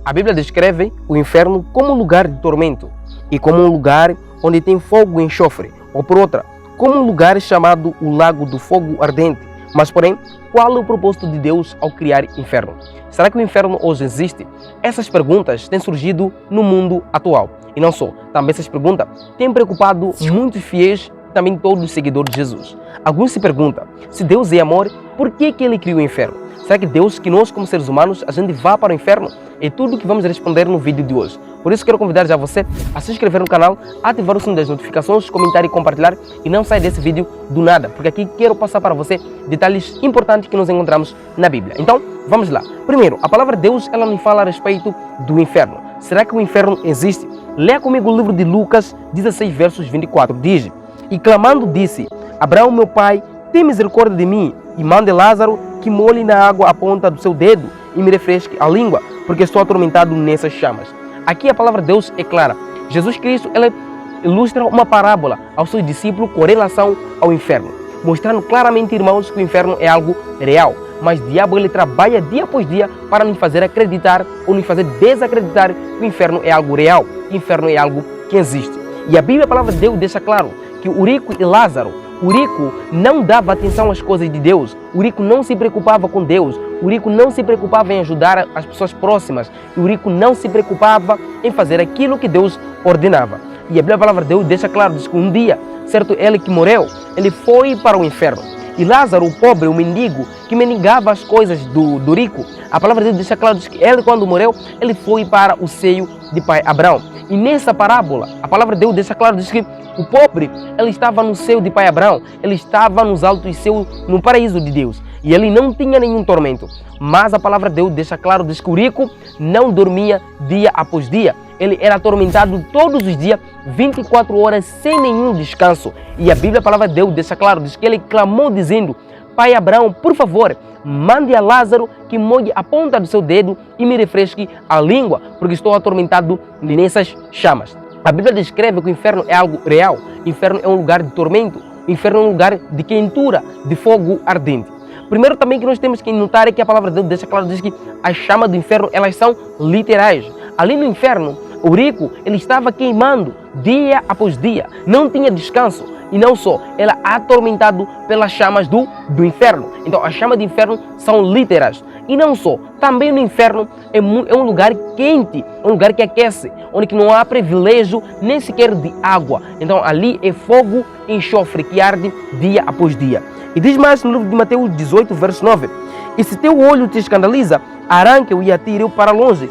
A Bíblia descreve o inferno como um lugar de tormento e como um lugar onde tem fogo e enxofre, ou por outra, como um lugar chamado o lago do fogo ardente. Mas porém, qual é o propósito de Deus ao criar inferno? Será que o inferno hoje existe? Essas perguntas têm surgido no mundo atual. E não só, também essas perguntas têm preocupado muitos fiéis, também todos os seguidores de Jesus. Alguns se perguntam, se Deus é amor, por que Ele criou o inferno? Será que Deus, que nós como seres humanos, a gente vá para o inferno? É tudo que vamos responder no vídeo de hoje. Por isso quero convidar já você a se inscrever no canal, ativar o sininho das notificações, comentar e compartilhar e não sair desse vídeo do nada, porque aqui quero passar para você detalhes importantes que nós encontramos na Bíblia. Então, vamos lá. Primeiro, a palavra de Deus, ela nos fala a respeito do inferno. Será que o inferno existe? Leia comigo o livro de Lucas 16, versos 24. Diz, e clamando disse, Abraão, meu pai, tem misericórdia de mim e mande Lázaro que molhe na água a ponta do seu dedo e me refresque a língua, porque estou atormentado nessas chamas. Aqui a palavra de Deus é clara. Jesus Cristo, ele ilustra uma parábola aos seus discípulos com relação ao inferno, mostrando claramente, irmãos, que o inferno é algo real. Mas o diabo, ele trabalha dia após dia para nos fazer acreditar ou nos fazer desacreditar que o inferno é algo real, que o inferno é algo que existe. E a Bíblia, a palavra de Deus, deixa claro que o rico e Lázaro, o rico não dava atenção às coisas de Deus, o rico não se preocupava com Deus, o rico não se preocupava em ajudar as pessoas próximas, e o rico não se preocupava em fazer aquilo que Deus ordenava. E a Bíblia, a palavra de Deus, deixa claro, diz que um dia, certo, ele que morreu, ele foi para o inferno. E Lázaro, o pobre, o mendigo, que mendigava as coisas do rico, a palavra de Deus deixa claro, diz que ele, quando morreu, ele foi para o seio de pai Abraão. E nessa parábola, a palavra de Deus deixa claro, diz que o pobre, ele estava no seio de pai Abraão, ele estava nos altos céus, no paraíso de Deus, e ele não tinha nenhum tormento. Mas a palavra de Deus deixa claro, diz que o rico não dormia dia após dia, ele era atormentado todos os dias, 24 horas, sem nenhum descanso. E a Bíblia, a palavra de Deus deixa claro, diz que ele clamou dizendo, pai Abraão, por favor, mande a Lázaro que molhe a ponta do seu dedo e me refresque a língua, porque estou atormentado nessas chamas. A Bíblia descreve que o inferno é algo real. O inferno é um lugar de tormento. O inferno é um lugar de quentura, de fogo ardente. Primeiro também que nós temos que notar é que a palavra de Deus deixa claro, diz que as chamas do inferno, elas são literais. Ali no inferno, o rico, ele estava queimando dia após dia. Não tinha descanso. E não só, ele é atormentado pelas chamas do inferno. Então, as chamas do inferno são literais. E não só, também no inferno é um lugar quente, um lugar que aquece, onde que não há privilégio nem sequer de água. Então, ali é fogo e enxofre que arde dia após dia. E diz mais no livro de Mateus 18, verso 9. E se teu olho te escandaliza, arranca-o e atire-o para longe.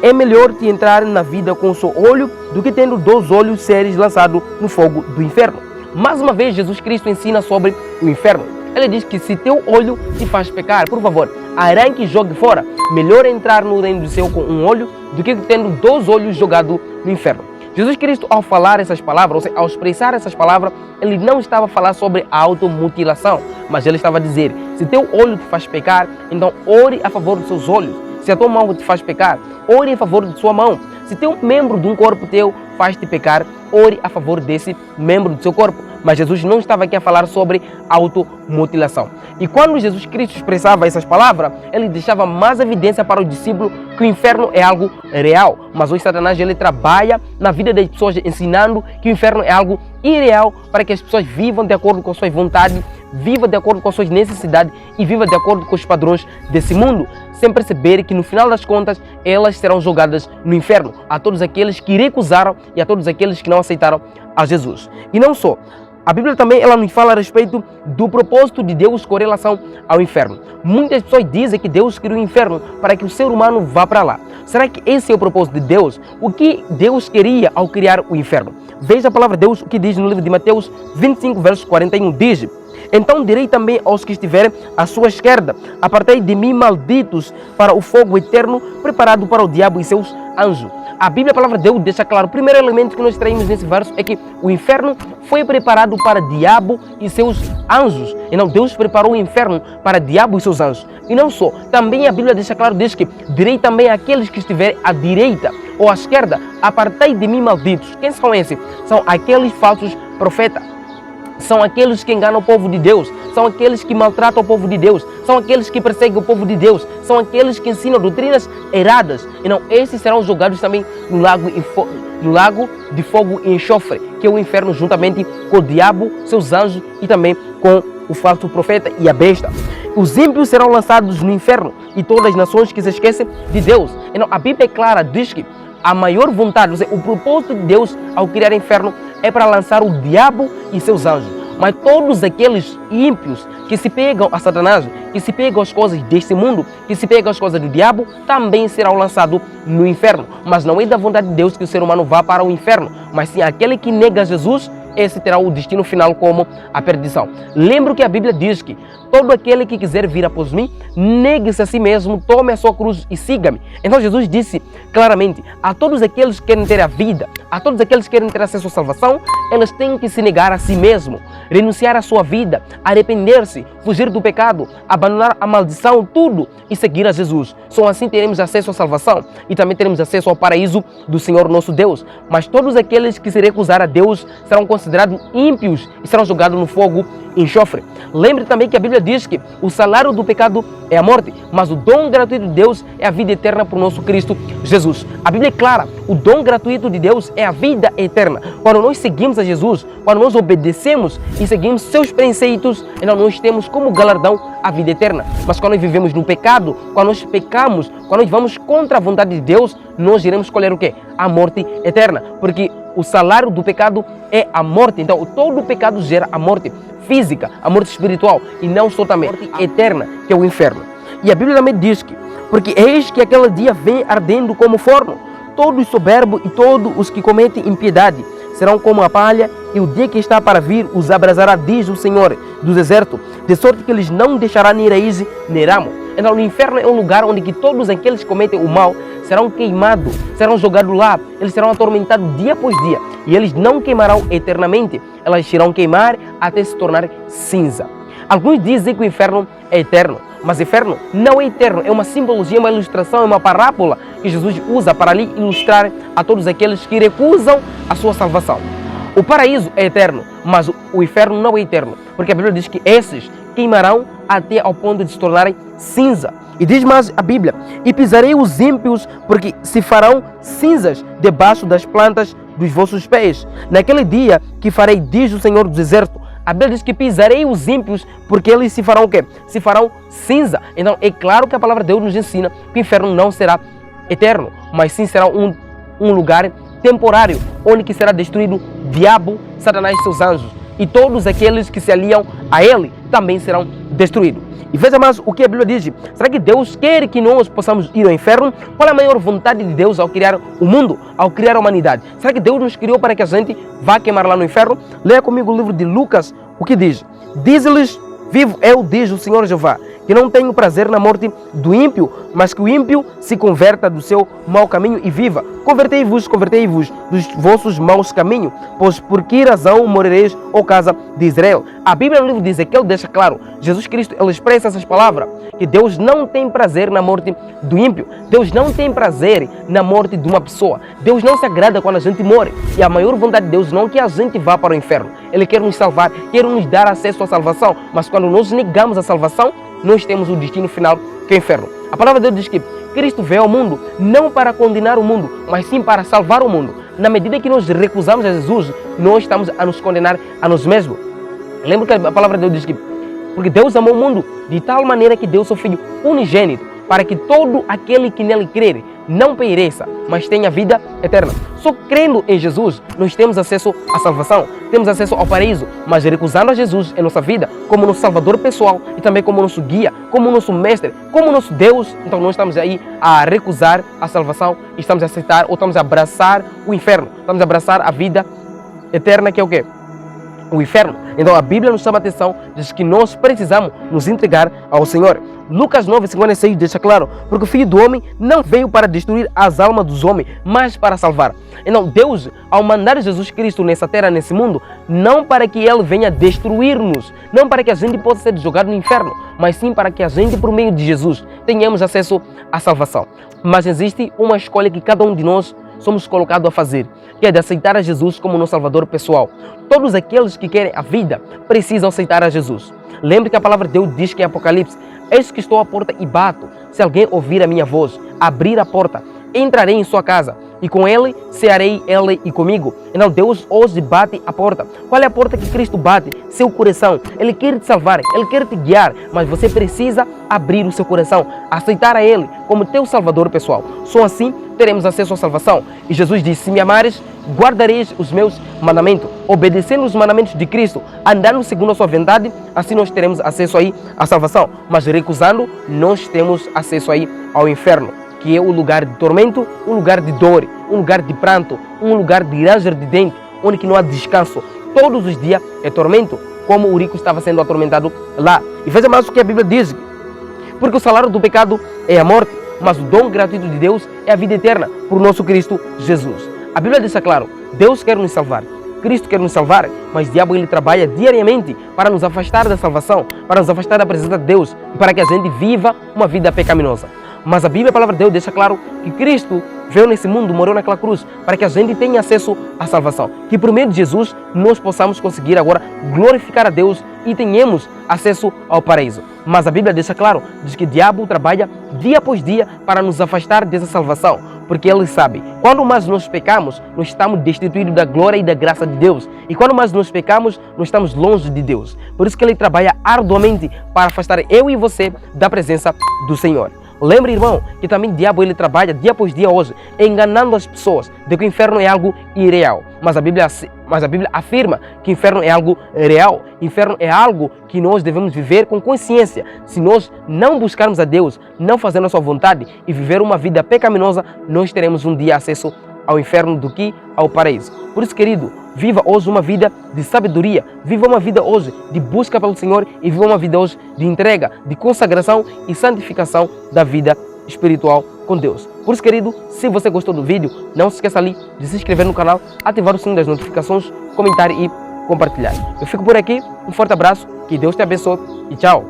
É melhor te entrar na vida com um só olho do que tendo 2 olhos seres lançado no fogo do inferno. Mais uma vez, Jesus Cristo ensina sobre o inferno. Ele diz que se teu olho te faz pecar, por favor, arranque e jogue fora. Melhor entrar no reino do céu com um olho do que tendo 2 olhos jogados no inferno. Jesus Cristo, ao falar essas palavras, ou seja, ao expressar essas palavras, ele não estava a falar sobre a automutilação, mas ele estava a dizer, se teu olho te faz pecar, então ore a favor dos seus olhos. Se a tua mão te faz pecar, ore a favor de sua mão. Se teu membro de um corpo teu faz-te pecar, ore a favor desse membro do seu corpo. Mas Jesus não estava aqui a falar sobre automutilação. E quando Jesus Cristo expressava essas palavras, ele deixava mais evidência para os discípulos que o inferno é algo real. Mas hoje Satanás, ele trabalha na vida das pessoas ensinando que o inferno é algo irreal para que as pessoas vivam de acordo com as suas vontades, vivam de acordo com as suas necessidades e vivam de acordo com os padrões desse mundo, sem perceber que no final das contas elas serão jogadas no inferno, a todos aqueles que recusaram e a todos aqueles que não aceitaram a Jesus. E não só, a Bíblia também ela nos fala a respeito do propósito de Deus com relação ao inferno. Muitas pessoas dizem que Deus criou o inferno para que o ser humano vá para lá. Será que esse é o propósito de Deus? O que Deus queria ao criar o inferno? Veja a palavra de Deus, o que diz no livro de Mateus 25, verso 41, diz: então direi também aos que estiverem à sua esquerda, apartai de mim, malditos, para o fogo eterno, preparado para o diabo e seus anjos. A Bíblia, a palavra de Deus, deixa claro, o primeiro elemento que nós traímos nesse verso é que o inferno foi preparado para o diabo e seus anjos. E não, Deus preparou o inferno para o diabo e seus anjos. E não só, também a Bíblia deixa claro, diz que direi também àqueles que estiverem à direita ou à esquerda, apartai de mim, malditos. Quem são esses? São aqueles falsos profetas. são aqueles que enganam o povo de Deus, são aqueles que maltratam o povo de Deus, são aqueles que perseguem o povo de Deus, são aqueles que ensinam doutrinas erradas. E não, esses serão jogados também no lago de fogo e enxofre, que é o inferno, juntamente com o diabo, seus anjos e também com o falso profeta e a besta. Os ímpios serão lançados no inferno e todas as nações que se esquecem de Deus. Então, a Bíblia é clara, diz que a maior vontade, ou seja, o propósito de Deus ao criar o inferno é para lançar o diabo e seus anjos. Mas todos aqueles ímpios que se pegam a Satanás, que se pegam às coisas deste mundo, que se pegam às coisas do diabo, também serão lançados no inferno. Mas não é da vontade de Deus que o ser humano vá para o inferno, mas sim aquele que nega Jesus, esse terá o destino final como a perdição. Lembro que a Bíblia diz que todo aquele que quiser vir após mim, negue-se a si mesmo, tome a sua cruz e siga-me. Então Jesus disse claramente, a todos aqueles que querem ter a vida, a todos aqueles que querem ter acesso à salvação, eles têm que se negar a si mesmo, renunciar à sua vida, arrepender-se, fugir do pecado, abandonar a maldição, tudo e seguir a Jesus. Só assim teremos acesso à salvação e também teremos acesso ao paraíso do Senhor nosso Deus. Mas todos aqueles que se recusar a Deus serão considerados ímpios e serão jogados no fogo e enxofre. Lembre também que a Bíblia diz que o salário do pecado é a morte, mas o dom gratuito de Deus é a vida eterna por nosso Cristo Jesus. A Bíblia é clara, o dom gratuito de Deus é a vida eterna. Quando nós seguimos a Jesus, quando nós obedecemos e seguimos seus preceitos, então nós temos como galardão a vida eterna. Mas quando nós vivemos no pecado, quando nós pecamos, quando nós vamos contra a vontade de Deus, nós iremos escolher o quê? A morte eterna, porque o salário do pecado é a morte. Então todo o pecado gera a morte física, a morte espiritual e não só também a morte eterna, que é o inferno. E a Bíblia também diz que, porque eis que aquele dia vem ardendo como forno, todos os soberbos e todos os que cometem impiedade serão como a palha, e o dia que está para vir os abrasará, diz o Senhor dos exércitos, de sorte que eles não deixarão nem raiz nem ramo. Então o inferno é um lugar onde que todos aqueles que cometem o mal serão queimados, serão jogados lá, eles serão atormentados dia após dia, e eles não queimarão eternamente, elas irão queimar até se tornar cinza. Alguns dizem que o inferno é eterno, mas o inferno não é eterno, é uma simbologia, uma ilustração, é uma parábola que Jesus usa para ali ilustrar a todos aqueles que recusam a sua salvação. O paraíso é eterno, mas o inferno não é eterno, porque a Bíblia diz que esses queimarão até ao ponto de se tornarem cinza. E diz mais a Bíblia, e pisarei os ímpios, porque se farão cinzas debaixo das plantas dos vossos pés. Naquele dia que farei, diz o Senhor dos exércitos. A Bíblia diz que pisarei os ímpios, porque eles se farão o quê? Se farão cinza. Então é claro que a palavra de Deus nos ensina que o inferno não será eterno, mas sim será um lugar temporário, onde que será destruído o diabo, Satanás e seus anjos. E todos aqueles que se aliam a ele também serão destruídos. E veja mais o que a Bíblia diz. Será que Deus quer que nós possamos ir ao inferno? Qual é a maior vontade de Deus ao criar o mundo, ao criar a humanidade? Será que Deus nos criou para que a gente vá queimar lá no inferno? Leia comigo o livro de Lucas, o que diz. Diz-lhes, vivo eu, diz o Senhor Jeová, que não tenho prazer na morte do ímpio, mas que o ímpio se converta do seu mau caminho e viva. Convertei-vos dos vossos maus caminhos, pois por que razão morireis, ó casa de Israel? A Bíblia no livro de Ezequiel deixa claro, Jesus Cristo ele expressa essas palavras, que Deus não tem prazer na morte do ímpio, Deus não tem prazer na morte de uma pessoa, Deus não se agrada quando a gente morre, e a maior vontade de Deus não é que a gente vá para o inferno, Ele quer nos salvar, quer nos dar acesso à salvação, mas quando nós negamos a salvação, nós temos o destino final, que é o inferno. A palavra de Deus diz que Cristo veio ao mundo não para condenar o mundo, mas sim para salvar o mundo. Na medida que nós recusamos a Jesus, nós estamos a nos condenar a nós mesmos. Lembra que a palavra de Deus diz que porque Deus amou o mundo de tal maneira que deu seu Filho unigênito, para que todo aquele que nele crer não pereça, mas tenha vida eterna. Só crendo em Jesus, nós temos acesso à salvação, temos acesso ao paraíso, mas recusando a Jesus em nossa vida, como nosso salvador pessoal e também como nosso guia, como nosso mestre, como nosso Deus, então nós estamos aí a recusar a salvação e estamos a aceitar ou estamos a abraçar o inferno, estamos a abraçar a vida eterna, que é o quê? O inferno. Então a Bíblia nos chama a atenção, diz que nós precisamos nos entregar ao Senhor. Lucas 9:56 deixa claro, porque o Filho do Homem não veio para destruir as almas dos homens, mas para salvar. Então Deus, ao mandar Jesus Cristo nessa terra, nesse mundo, não para que Ele venha destruir-nos, não para que a gente possa ser jogado no inferno, mas sim para que a gente, por meio de Jesus, tenhamos acesso à salvação. Mas existe uma escolha que cada um de nós somos colocados a fazer, que é de aceitar a Jesus como nosso Salvador pessoal. Todos aqueles que querem a vida precisam aceitar a Jesus. Lembre que a palavra de Deus diz que em Apocalipse: eis que estou à porta e bato. Se alguém ouvir a minha voz, abrir a porta, entrarei em sua casa e com ele cearei, ele e comigo. Então Deus hoje bate a porta. Qual é a porta que Cristo bate? Seu coração. Ele quer te salvar, Ele quer te guiar, mas você precisa abrir o seu coração, aceitar a Ele como teu Salvador pessoal. Só assim teremos acesso à salvação. E Jesus disse: se me amares, guardareis os meus mandamentos. Obedecendo os mandamentos de Cristo, andando segundo a sua vontade, assim nós teremos acesso aí à salvação. Mas recusando, nós temos acesso aí ao inferno, que é o lugar de tormento, um lugar de dor, um lugar de pranto, um lugar de ranger de dente, onde que não há descanso. Todos os dias é tormento, como o rico estava sendo atormentado lá. E veja mais o que a Bíblia diz: porque o salário do pecado é a morte, mas o dom gratuito de Deus é a vida eterna por nosso Cristo Jesus. A Bíblia deixa claro: Deus quer nos salvar, Cristo quer nos salvar, mas o diabo ele trabalha diariamente para nos afastar da salvação, para nos afastar da presença de Deus e para que a gente viva uma vida pecaminosa. Mas a Bíblia, a palavra de Deus, deixa claro que Cristo veio nesse mundo, morreu naquela cruz, para que a gente tenha acesso à salvação. Que por meio de Jesus nós possamos conseguir agora glorificar a Deus e tenhamos acesso ao paraíso. Mas a Bíblia deixa claro, diz que o diabo trabalha dia após dia para nos afastar dessa salvação, porque ele sabe, quando mais nós pecamos, nós estamos destituídos da glória e da graça de Deus. E quando mais nós pecamos, nós estamos longe de Deus. Por isso que ele trabalha arduamente para afastar eu e você da presença do Senhor. Lembre, irmão, que também o diabo ele trabalha dia após dia hoje, enganando as pessoas de que o inferno é algo irreal. Mas a Bíblia afirma que o inferno é algo real. O inferno é algo que nós devemos viver com consciência. Se nós não buscarmos a Deus, não fazendo a sua vontade e viver uma vida pecaminosa, nós teremos um dia acesso ao inferno do que ao paraíso. Por isso, querido, viva hoje uma vida de sabedoria, viva uma vida hoje de busca pelo Senhor e viva uma vida hoje de entrega, de consagração e santificação da vida espiritual com Deus. Por isso, querido, se você gostou do vídeo, não se esqueça ali de se inscrever no canal, ativar o sininho das notificações, comentar e compartilhar. Eu fico por aqui, um forte abraço, que Deus te abençoe e tchau!